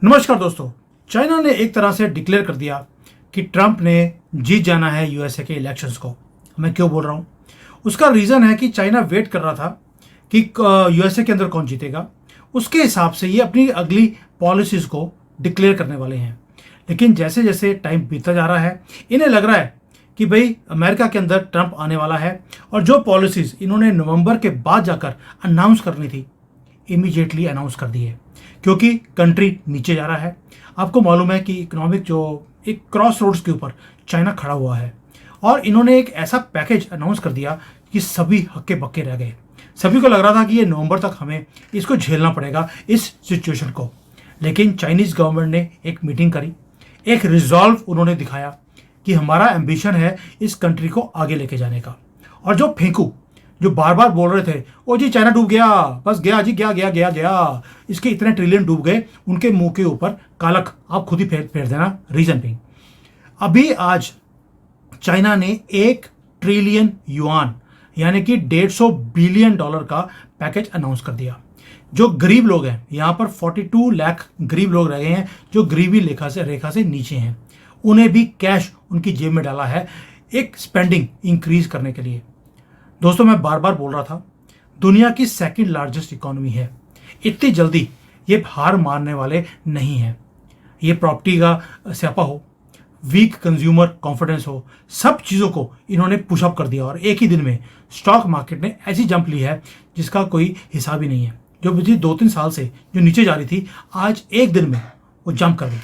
नमस्कार दोस्तों। चाइना ने एक तरह से डिक्लेयर कर दिया कि ट्रंप ने जीत जाना है यूएसए के इलेक्शंस को। मैं क्यों बोल रहा हूँ, उसका रीज़न है कि चाइना वेट कर रहा था कि यूएसए के अंदर कौन जीतेगा, उसके हिसाब से ये अपनी अगली पॉलिसीज़ को डिक्लेयर करने वाले हैं। लेकिन जैसे जैसे टाइम बीतता जा रहा है, इन्हें लग रहा है कि भाई अमेरिका के अंदर ट्रंप आने वाला है और जो पॉलिसीज़ इन्होंने नवंबर के बाद जाकर अनाउंस करनी थी, इमीडिएटली अनाउंस कर दी है, क्योंकि कंट्री नीचे जा रहा है। आपको मालूम है कि इकोनॉमिक जो एक क्रॉस रोड्स के ऊपर चाइना खड़ा हुआ है और इन्होंने एक ऐसा पैकेज अनाउंस कर दिया कि सभी हक्के बक्के रह गए। सभी को लग रहा था कि ये नवंबर तक हमें इसको झेलना पड़ेगा, इस सिचुएशन को। लेकिन चाइनीज़ गवर्नमेंट ने एक मीटिंग करी, एक रिजॉल्व उन्होंने दिखाया कि हमारा एम्बिशन है इस कंट्री को आगे लेके जाने का। और जो फेंकू जो बार बार बोल रहे थे, ओ जी चाइना डूब गया, बस गया जी, गया गया गया गया, इसके इतने ट्रिलियन डूब गए, उनके मुंह के ऊपर कालक आप खुद ही फेर देना। रीजन भी अभी आज चाइना ने 1 ट्रिलियन युआन यानी कि $150 बिलियन का पैकेज अनाउंस कर दिया। जो गरीब लोग हैं, यहाँ पर 42 लाख गरीब लोग रह गए हैं जो गरीबी रेखा से नीचे हैं, उन्हें भी कैश उनकी जेब में डाला है एक स्पेंडिंग इंक्रीज करने के लिए। दोस्तों, मैं बार बार बोल रहा था, दुनिया की सेकंड लार्जेस्ट इकोनॉमी है, इतनी जल्दी ये हार मारने वाले नहीं हैं। ये प्रॉपर्टी का स्यापा हो, वीक कंज्यूमर कॉन्फिडेंस हो, सब चीज़ों को इन्होंने पुशअप कर दिया और एक ही दिन में स्टॉक मार्केट ने ऐसी जंप ली है जिसका कोई हिसाब ही नहीं है। जो पिछले 2-3 साल से जो नीचे जा रही थी, आज एक दिन में वो जंप कर गई।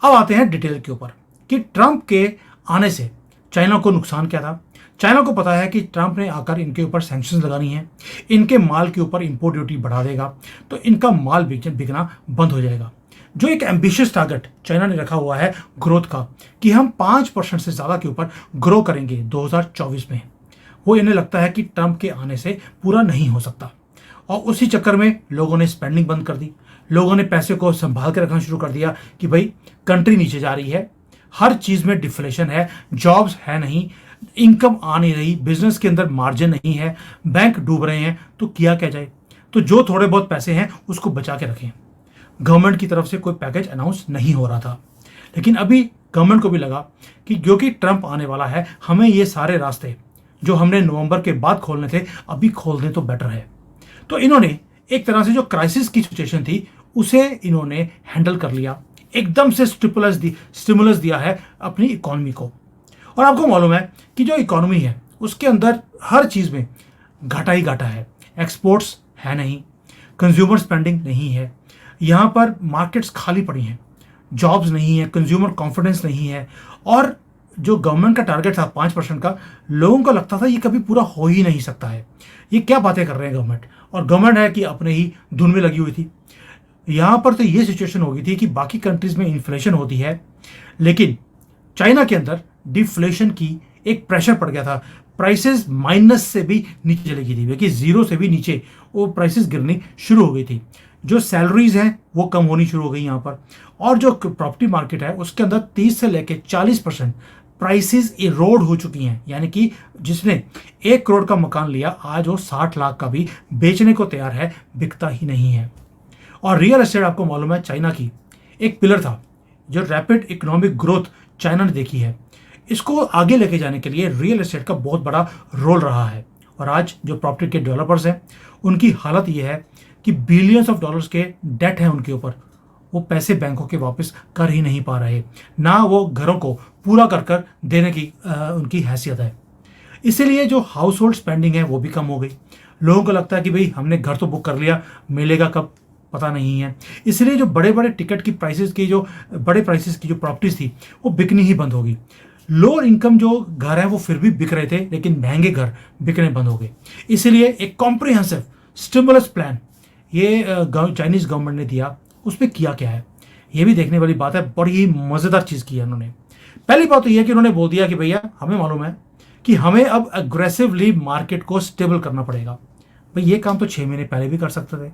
अब आते हैं डिटेल के ऊपर कि ट्रंप के आने से चाइना को नुकसान क्या था। चाइना को पता है कि ट्रंप ने आकर इनके ऊपर सैंक्शंस लगानी है, इनके माल के ऊपर इंपोर्ट ड्यूटी बढ़ा देगा, तो इनका माल बिकना बंद हो जाएगा। जो एक एम्बिशियस टारगेट चाइना ने रखा हुआ है ग्रोथ का कि हम 5% से ज़्यादा के ऊपर ग्रो करेंगे 2024 में, वो इन्हें लगता है कि ट्रंप के आने से पूरा नहीं हो सकता। और उसी चक्कर में लोगों ने स्पेंडिंग बंद कर दी, लोगों ने पैसे को संभाल के रखना शुरू कर दिया कि भाई कंट्री नीचे जा रही है, हर चीज़ में डिफ्लेशन है, जॉब्स है नहीं, इनकम आ नहीं रही, बिजनेस के अंदर मार्जिन नहीं है, बैंक डूब रहे हैं, तो किया क्या जाए। तो जो थोड़े बहुत पैसे हैं उसको बचा के रखें। गवर्नमेंट की तरफ से कोई पैकेज अनाउंस नहीं हो रहा था, लेकिन अभी गवर्नमेंट को भी लगा कि क्योंकि ट्रंप आने वाला है, हमें ये सारे रास्ते जो हमने नवंबर के बाद खोलने थे अभी खोल दें तो बेटर है। तो इन्होंने एक तरह से जो क्राइसिस की सिचुएशन थी उसे इन्होंने हैंडल कर लिया, एकदम से स्टिमुलस दिया है अपनी इकोनॉमी को। और आपको मालूम है कि जो इकोनॉमी है उसके अंदर हर चीज़ में घाटा ही घाटा है। एक्सपोर्ट्स है नहीं, कंज्यूमर स्पेंडिंग नहीं है, यहाँ पर मार्केट्स खाली पड़ी हैं, जॉब्स नहीं है, कंज्यूमर कॉन्फिडेंस नहीं है। और जो गवर्नमेंट का टारगेट था 5% का, लोगों को लगता था ये कभी पूरा हो ही नहीं सकता है, ये क्या बातें कर रहे हैं गवर्नमेंट। और गवर्नमेंट है कि अपने ही धुन में लगी हुई थी। यहाँ पर तो ये सिचुएशन हो गई थी कि बाकी कंट्रीज में इन्फ्लेशन होती है, लेकिन चाइना के अंदर डिफ्लेशन की एक प्रेशर पड़ गया था। प्राइसेस माइनस से भी नीचे चली गई थी, क्योंकि 0 से भी नीचे वो प्राइसेस गिरनी शुरू हो गई थी। जो सैलरीज हैं वो कम होनी शुरू हो गई यहाँ पर। और जो प्रॉपर्टी मार्केट है उसके अंदर 30 से लेकर 40% प्राइसेस इरोड हो चुकी हैं, यानी कि जिसने 1 करोड़ का मकान लिया आज वो 60 लाख का भी बेचने को तैयार है, बिकता ही नहीं है। और रियल एस्टेट, आपको मालूम है, चाइना की एक पिलर था। जो रैपिड इकोनॉमिक ग्रोथ चाइना ने देखी है, इसको आगे लेके जाने के लिए रियल एस्टेट का बहुत बड़ा रोल रहा है। और आज जो प्रॉपर्टी के डेवलपर्स हैं उनकी हालत ये है कि बिलियंस ऑफ डॉलर्स के डेट हैं उनके ऊपर, वो पैसे बैंकों के वापस कर ही नहीं पा रहे, ना वो घरों को पूरा कर देने की उनकी हैसियत है। इसीलिए जो हाउस होल्ड स्पेंडिंग है वो भी कम हो गई। लोगों को लगता है कि भाई हमने घर तो बुक कर लिया, मिलेगा कब पता नहीं है। इसलिए जो बड़े बड़े टिकट की प्राइसेस की जो बड़े प्राइसेस की जो प्रॉपर्टीज थी वो बिकनी ही बंद हो गई। लोअर इनकम जो घर हैं वो फिर भी बिक रहे थे, लेकिन महंगे घर बिकने बंद हो गए। इसलिए एक कॉम्प्रिहेंसिव स्टिमुलस प्लान ये चाइनीज गवर्नमेंट ने दिया। उसमें किया क्या है ये भी देखने वाली बात है। बड़ी ही मज़ेदार चीज़ की है उन्होंने। पहली बात तो यह कि उन्होंने बोल दिया कि भैया हमें मालूम है कि हमें अब अग्रेसिवली मार्केट को स्टेबल करना पड़ेगा। भाई ये काम तो 6 महीने पहले भी कर सकते थे,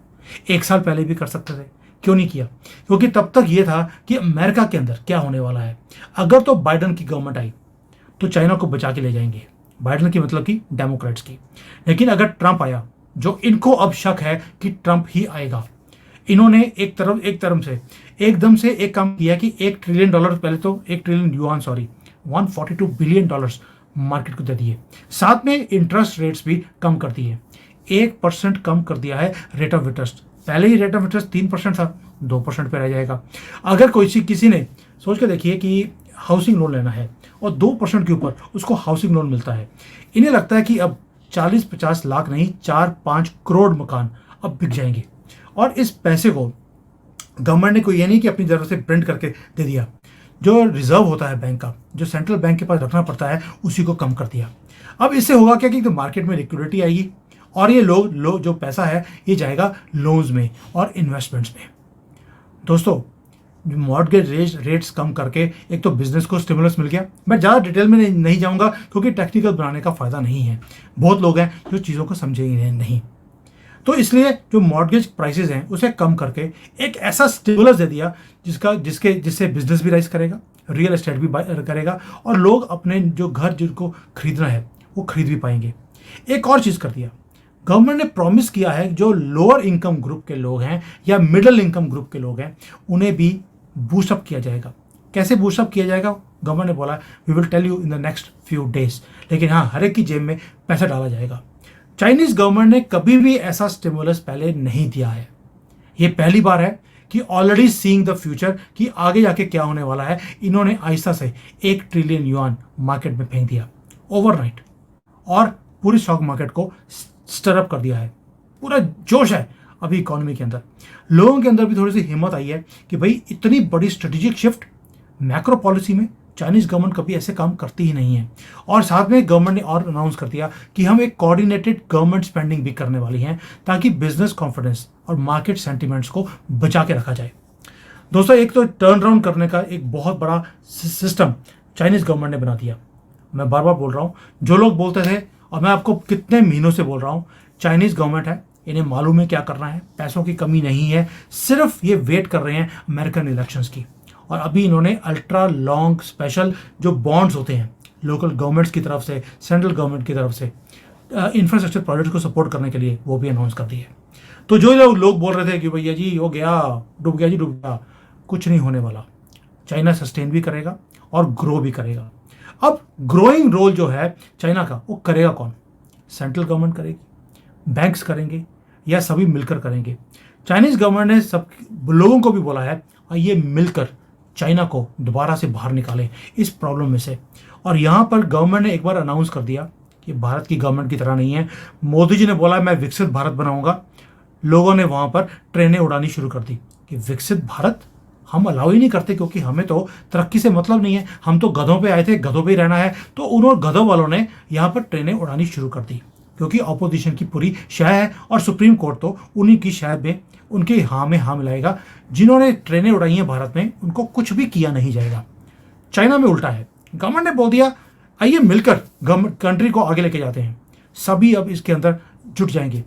1 साल पहले भी कर सकते थे, क्यों नहीं किया? क्योंकि तब तक ये था कि अमेरिका के अंदर क्या होने वाला है। अगर तो बाइडन की गवर्नमेंट आई तो चाइना को बचा के ले जाएंगे, बाइडन की मतलब कि डेमोक्रेट्स की। लेकिन अगर ट्रंप आया, जो इनको अब शक है कि ट्रंप ही आएगा, इन्होंने एकदम से एक काम किया कि $1 ट्रिलियन, पहले तो $1 ट्रिलियन, सॉरी, $142 बिलियन मार्केट को दे दिए। साथ में इंटरेस्ट रेट्स भी कम कर दिए। 1% कम कर दिया है रेट ऑफ इंटरेस्ट। पहले ही रेट ऑफ इंटरेस्ट 3% था, 2% पे रह जाएगा। अगर किसी ने सोच के देखिए कि हाउसिंग लोन लेना है और 2% के ऊपर उसको हाउसिंग लोन मिलता है, इन्हें लगता है कि अब 40-50 लाख नहीं, 4-5 करोड़ मकान अब बिक जाएंगे। और इस पैसे को गवर्नमेंट ने कोई ये नहीं कि अपनी जरूरत से प्रिंट करके दे दिया, जो रिजर्व होता है बैंक का, जो सेंट्रल बैंक के पास रखना पड़ता है, उसी को कम कर दिया। अब इससे होगा क्या कि तो मार्केट में लिक्विडिटी आएगी और ये लोग जो पैसा है ये जाएगा लोन्स में और इन्वेस्टमेंट्स में। दोस्तों, मॉर्गेज रेट्स कम करके एक तो बिजनेस को स्टिमुलस मिल गया। मैं ज़्यादा डिटेल में नहीं जाऊंगा क्योंकि टेक्निकल बनाने का फायदा नहीं है। बहुत लोग हैं जो चीज़ों को समझेंगे नहीं, तो इसलिए जो मॉर्गेज प्राइसेस हैं उसे कम करके एक ऐसा स्टिमुलस दे दिया जिससे बिजनेस भी राइज करेगा, रियल एस्टेट भी करेगा और लोग अपने जो घर जिनको खरीदना है वो खरीद भी पाएंगे। एक और चीज़ कर दिया, गवर्नमेंट ने प्रॉमिस किया है जो लोअर इनकम ग्रुप के लोग हैं या मिडिल इनकम ग्रुप के लोग हैं उन्हें भी बूस्टअप किया जाएगा। कैसे बूस्टअप किया जाएगा, गवर्नमेंट ने बोला we will tell you in the next few days, लेकिन हाँ, हर एक की जेब में पैसा डाला जाएगा। चाइनीज गवर्नमेंट ने कभी भी ऐसा स्टिमुलस पहले नहीं दिया है। ये पहली बार है कि ऑलरेडी सीइंग द फ्यूचर कि आगे जाके क्या होने वाला है, इन्होंने आहिस्ता से $1 ट्रिलियन मार्केट में फेंक दिया ओवरनाइट और पूरी स्टॉक मार्केट को स्टरअप कर दिया है। पूरा जोश है अभी इकोनॉमी के अंदर। लोगों के अंदर भी थोड़ी सी हिम्मत आई है कि भाई इतनी बड़ी स्ट्रेटेजिक शिफ्ट मैक्रो पॉलिसी में चाइनीज गवर्नमेंट कभी ऐसे काम करती ही नहीं है। और साथ में गवर्नमेंट ने और अनाउंस कर दिया कि हम एक कोऑर्डिनेटेड गवर्नमेंट स्पेंडिंग भी करने वाली हैं ताकि बिजनेस कॉन्फिडेंस और मार्केट सेंटिमेंट्स को बचा के रखा जाए। दोस्तों, एक तो टर्न अराउंड करने का एक बहुत बड़ा सिस्टम चाइनीज गवर्नमेंट ने बना दिया। मैं बार बार बोल रहा हूँ, जो लोग बोलते थे और मैं आपको कितने महीनों से बोल रहा हूँ, चाइनीज गवर्नमेंट है, इन्हें मालूम है क्या करना है, पैसों की कमी नहीं है, सिर्फ ये वेट कर रहे हैं अमेरिकन इलेक्शंस की। और अभी इन्होंने अल्ट्रा लॉन्ग स्पेशल जो बॉन्ड्स होते हैं लोकल गवर्नमेंट्स की तरफ से, सेंट्रल गवर्नमेंट की तरफ से इंफ्रास्ट्रक्चर प्रोजेक्ट को सपोर्ट करने के लिए, वो भी अनाउंस कर दिए। तो जो लोग बोल रहे थे कि भैया जी हो गया, डूब गया जी, डूब गया, कुछ नहीं होने वाला। चाइना सस्टेन भी करेगा और ग्रो भी करेगा। अब ग्रोइंग रोल जो है चाइना का, वो करेगा कौन? सेंट्रल गवर्नमेंट करेगी, बैंक्स करेंगे, या सभी मिलकर करेंगे? चाइनीज गवर्नमेंट ने सब लोगों को भी बोला है आइए मिलकर चाइना को दोबारा से बाहर निकालें इस प्रॉब्लम में से। और यहाँ पर गवर्नमेंट ने एक बार अनाउंस कर दिया कि भारत की गवर्नमेंट की तरह नहीं है। मोदी जी ने बोला मैं विकसित भारत बनाऊंगा, लोगों ने वहाँ पर ट्रेनें उड़ानी शुरू कर दी कि विकसित भारत हम अलाउ ही नहीं करते क्योंकि हमें तो तरक्की से मतलब नहीं है, हम तो गधों पे आए थे, गधों पे ही रहना है। तो उन्होंने गधों वालों ने यहाँ पर ट्रेनें उड़ानी शुरू कर दी क्योंकि ऑपोजिशन की पूरी शह है और सुप्रीम कोर्ट तो उन्हीं की शह में उनके हाँ में हाँ मिलाएगा। जिन्होंने ट्रेनें उड़ाई हैं भारत में उनको कुछ भी किया नहीं जाएगा। चाइना में उल्टा है, गवर्नमेंट ने बोल दिया आइए मिलकर गवर्नमेंट कंट्री को आगे लेके जाते हैं। सभी अब इसके अंदर जुट जाएंगे।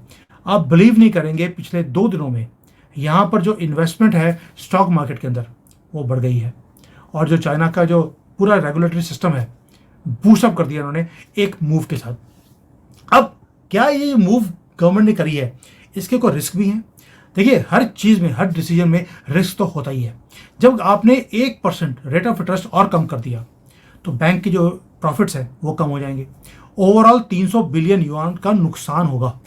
आप बिलीव नहीं करेंगे, पिछले 2 दिनों में यहाँ पर जो इन्वेस्टमेंट है स्टॉक मार्केट के अंदर वो बढ़ गई है। और जो चाइना का जो पूरा रेगुलेटरी सिस्टम है बूस्टअप कर दिया उन्होंने एक मूव के साथ। अब क्या ये मूव गवर्नमेंट ने करी है, इसके कोई रिस्क भी हैं। देखिए, हर चीज़ में, हर डिसीजन में रिस्क तो होता ही है। जब आपने 1% रेट ऑफ इंटरेस्ट और कम कर दिया तो बैंक के जो प्रॉफिट्स हैं वो कम हो जाएंगे। ओवरऑल 300 बिलियन युआन का नुकसान होगा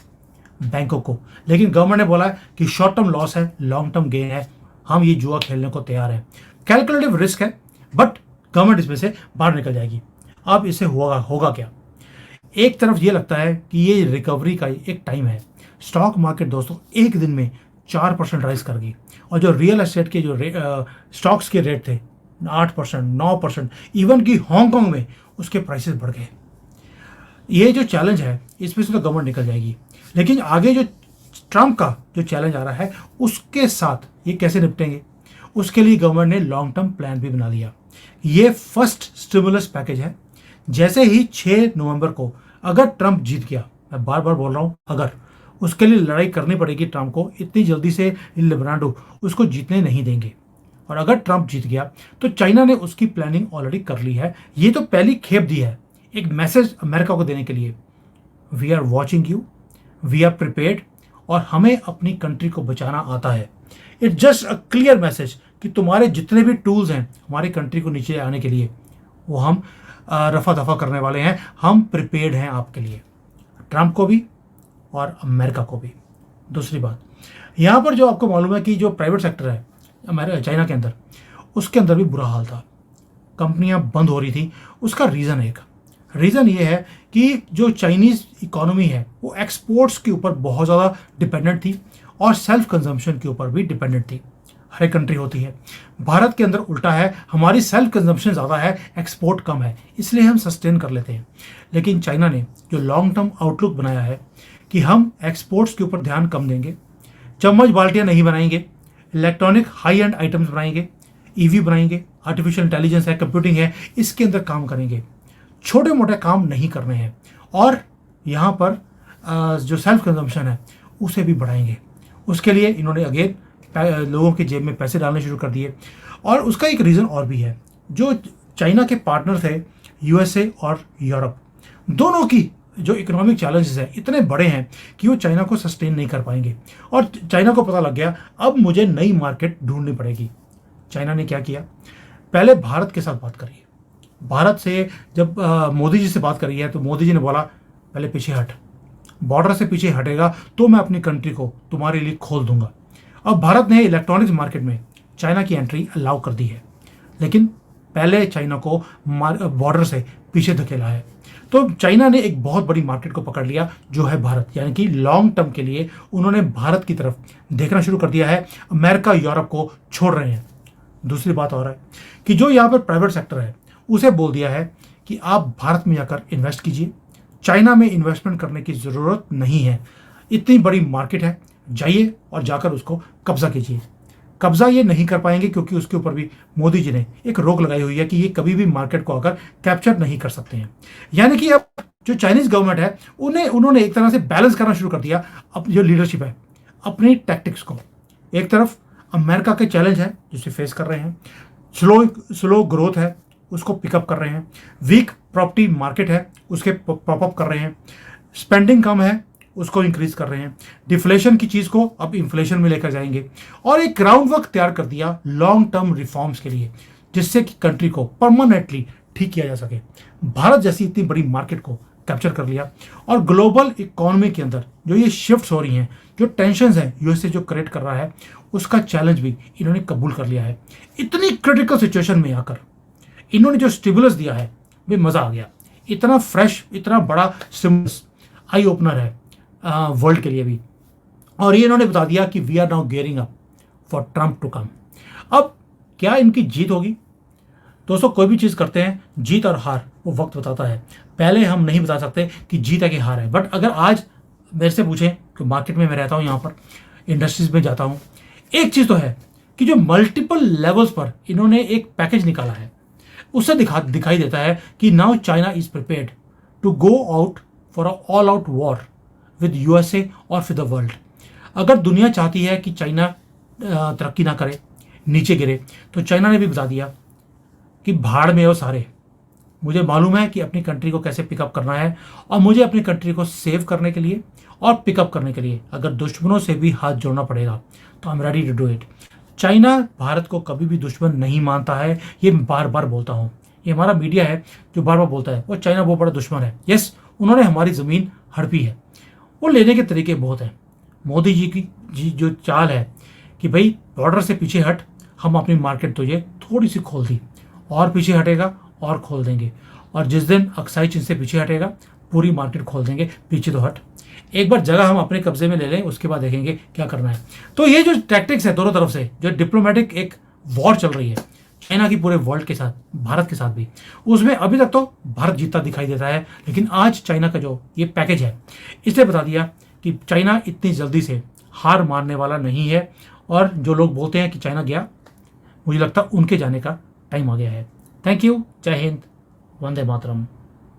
बैंकों को। लेकिन गवर्नमेंट ने बोला है कि शॉर्ट टर्म लॉस है, लॉन्ग टर्म गेन है, हम ये जुआ खेलने को तैयार है। कैलकुलेटिव रिस्क है बट गवर्नमेंट इसमें से बाहर निकल जाएगी। अब इसे होगा क्या? एक तरफ ये लगता है कि ये रिकवरी का एक टाइम है। स्टॉक मार्केट दोस्तों एक दिन में 4% राइज कर गई और जो रियल एस्टेट के जो स्टॉक्स के रेट थे 8%, 9%, इवन कि हांगकांग में उसके प्राइसेस बढ़ गए। ये जो चैलेंज है इसमें से तो गवर्नमेंट निकल जाएगी, लेकिन आगे जो ट्रंप का जो चैलेंज आ रहा है उसके साथ ये कैसे निपटेंगे, उसके लिए गवर्नमेंट ने लॉन्ग टर्म प्लान भी बना दिया। ये फर्स्ट स्टिमुलस पैकेज है। जैसे ही 6 नवंबर को अगर ट्रंप जीत गया, मैं बार बार बोल रहा हूँ अगर, उसके लिए लड़ाई करनी पड़ेगी ट्रंप को। इतनी जल्दी से लिबराडो उसको जीतने नहीं देंगे। और अगर ट्रंप जीत गया तो चाइना ने उसकी प्लानिंग ऑलरेडी कर ली है। ये तो पहली खेप दी है एक मैसेज अमेरिका को देने के लिए, we are watching you, we are prepared और हमें अपनी कंट्री को बचाना आता है। It's just a clear message कि तुम्हारे जितने भी टूल्स हैं हमारी कंट्री को नीचे आने के लिए, वो हम रफा दफा करने वाले हैं। हम प्रिपेयर्ड हैं आपके लिए, ट्रंप को भी और अमेरिका को भी। दूसरी बात, यहाँ पर जो आपको मालूम है कि जो प्राइवेट सेक्टर है चाइना के अंदर, उसके अंदर भी बुरा हाल था, कंपनियां बंद हो रही थी। उसका रीज़न ये है कि जो चाइनीज़ इकोनॉमी है वो एक्सपोर्ट्स के ऊपर बहुत ज़्यादा डिपेंडेंट थी और सेल्फ कंजम्पशन के ऊपर भी डिपेंडेंट थी। हर एक कंट्री होती है, भारत के अंदर उल्टा है, हमारी सेल्फ कंजम्पशन ज़्यादा है, एक्सपोर्ट कम है, इसलिए हम सस्टेन कर लेते हैं। लेकिन चाइना ने जो लॉन्ग टर्म आउटलुक बनाया है कि हम एक्सपोर्ट्स के ऊपर ध्यान कम देंगे, चम्मच बाल्टियाँ नहीं बनाएंगे, इलेक्ट्रॉनिक हाई एंड आइटम्स बनाएंगे, ईवी बनाएंगे, आर्टिफिशियल इंटेलिजेंस है, कंप्यूटिंग है, इसके अंदर काम करेंगे, छोटे मोटे काम नहीं करने हैं। और यहाँ पर जो सेल्फ कंजम्पशन है उसे भी बढ़ाएंगे। उसके लिए इन्होंने अगेन लोगों की जेब में पैसे डालने शुरू कर दिए। और उसका एक रीज़न और भी है, जो चाइना के पार्टनर थे यूएसए और यूरोप, दोनों की जो इकोनॉमिक चैलेंजेस है इतने बड़े हैं कि वो चाइना को सस्टेन नहीं कर पाएंगे। और चाइना को पता लग गया अब मुझे नई मार्केट ढूंढनी पड़ेगी। चाइना ने क्या किया, पहले भारत के साथ बात करी। भारत से जब मोदी जी से बात करी है तो मोदी जी ने बोला पहले पीछे हट, बॉर्डर से पीछे हटेगा तो मैं अपनी कंट्री को तुम्हारे लिए खोल दूंगा। अब भारत ने इलेक्ट्रॉनिक्स मार्केट में चाइना की एंट्री अलाउ कर दी है, लेकिन पहले चाइना को बॉर्डर से पीछे धकेला है। तो चाइना ने एक बहुत बड़ी मार्केट को पकड़ लिया जो है भारत, यानी कि लॉन्ग टर्म के लिए उन्होंने भारत की तरफ देखना शुरू कर दिया है। अमेरिका यूरोप को छोड़ रहे हैं। दूसरी बात और है कि जो यहाँ पर प्राइवेट सेक्टर है उसे बोल दिया है कि आप भारत में जाकर इन्वेस्ट कीजिए, चाइना में इन्वेस्टमेंट करने की ज़रूरत नहीं है, इतनी बड़ी मार्केट है, जाइए और जाकर उसको कब्जा कीजिए। कब्जा ये नहीं कर पाएंगे क्योंकि उसके ऊपर भी मोदी जी ने एक रोक लगाई हुई है कि ये कभी भी मार्केट को आकर कैप्चर नहीं कर सकते हैं। यानी कि अब जो चाइनीज गवर्नमेंट है उन्होंने एक तरह से बैलेंस करना शुरू कर दिया। अब जो लीडरशिप है अपनी टैक्टिक्स को, एक तरफ अमेरिका के चैलेंज है जिसे फेस कर रहे हैं, स्लो ग्रोथ है उसको पिकअप कर रहे हैं, वीक प्रॉपर्टी मार्केट है उसके पॉपअप कर रहे हैं, स्पेंडिंग कम है उसको इंक्रीज कर रहे हैं, डिफ्लेशन की चीज को अब इन्फ्लेशन में लेकर जाएंगे, और एक ग्राउंड वर्क तैयार कर दिया लॉन्ग टर्म रिफॉर्म्स के लिए जिससे कि कंट्री को परमानेंटली ठीक किया जा सके। भारत जैसी इतनी बड़ी मार्केट को कैप्चर कर लिया और ग्लोबल इकोनॉमी के अंदर जो ये शिफ्ट्स हो रही हैं, जो टेंशन्स हैं यूएसए जो क्रिएट कर रहा है, उसका चैलेंज भी इन्होंने कबूल कर लिया है। इतनी क्रिटिकल सिचुएशन में आकर इन्होंने जो स्टिमुलस दिया है भी मज़ा आ गया। इतना फ्रेश, इतना बड़ा स्टिमुलस आई ओपनर है वर्ल्ड के लिए भी। और ये इन्होंने बता दिया कि we are now gearing up for Trump to come. अब क्या इनकी जीत होगी? दोस्तों, कोई भी चीज़ करते हैं, जीत और हार वो वक्त बताता है। पहले हम नहीं बता सकते कि जीत है कि हार है। बट अगर आज मेरे से पूछें कि मार्केट में मैं रहता हूँ, यहाँ पर इंडस्ट्रीज में जाता हूँ, एक चीज़ तो है कि जो मल्टीपल लेवल्स पर इन्होंने एक पैकेज निकाला है उससे दिखाई देता है कि now China is prepared to go out for a all out war with USA और विद द वर्ल्ड। अगर दुनिया चाहती है कि चाइना तरक्की ना करे, नीचे गिरे, तो चाइना ने भी बता दिया कि भाड़ में हो सारे, मुझे मालूम है कि अपनी कंट्री को कैसे पिकअप करना है और मुझे अपनी कंट्री को सेव करने के लिए और पिकअप करने के लिए अगर दुश्मनों से भी हाथ जोड़ना पड़ेगा तो I am ready to do it. China Bharat को कभी भी दुश्मन नहीं मानता है, ये बार बार बोलता हूँ। ये हमारा मीडिया है जो बार बार बोलता है वो चाइना बहुत बड़ा दुश्मन है। यस, उन्होंने हमारी ज़मीन हड़पी है, वो लेने के तरीके बहुत हैं। मोदी जी की जो चाल है कि भाई बॉर्डर से पीछे हट, हम अपनी मार्केट तुझे थोड़ी सी खोल दी, और पीछे हटेगा और खोल देंगे, और जिस दिन अक्साई चीन से पीछे हटेगा पूरी मार्केट खोल देंगे। पीछे तो हट, एक बार जगह हम अपने कब्जे में ले लें, उसके बाद देखेंगे क्या करना है। तो ये जो टैक्टिक्स है दोनों तरफ से, जो डिप्लोमेटिक एक वॉर चल रही है चाइना की पूरे वर्ल्ड के साथ, भारत के साथ भी, उसमें अभी तक तो भारत जीतता दिखाई देता है। लेकिन आज चाइना का जो ये पैकेज है इसने बता दिया कि चाइना इतनी जल्दी से हार मारने वाला नहीं है। और जो लोग बोलते हैं कि चाइना गया, मुझे लगता है उनके जाने का टाइम आ गया है। थैंक यू, जय हिंद, वंदे मातरम।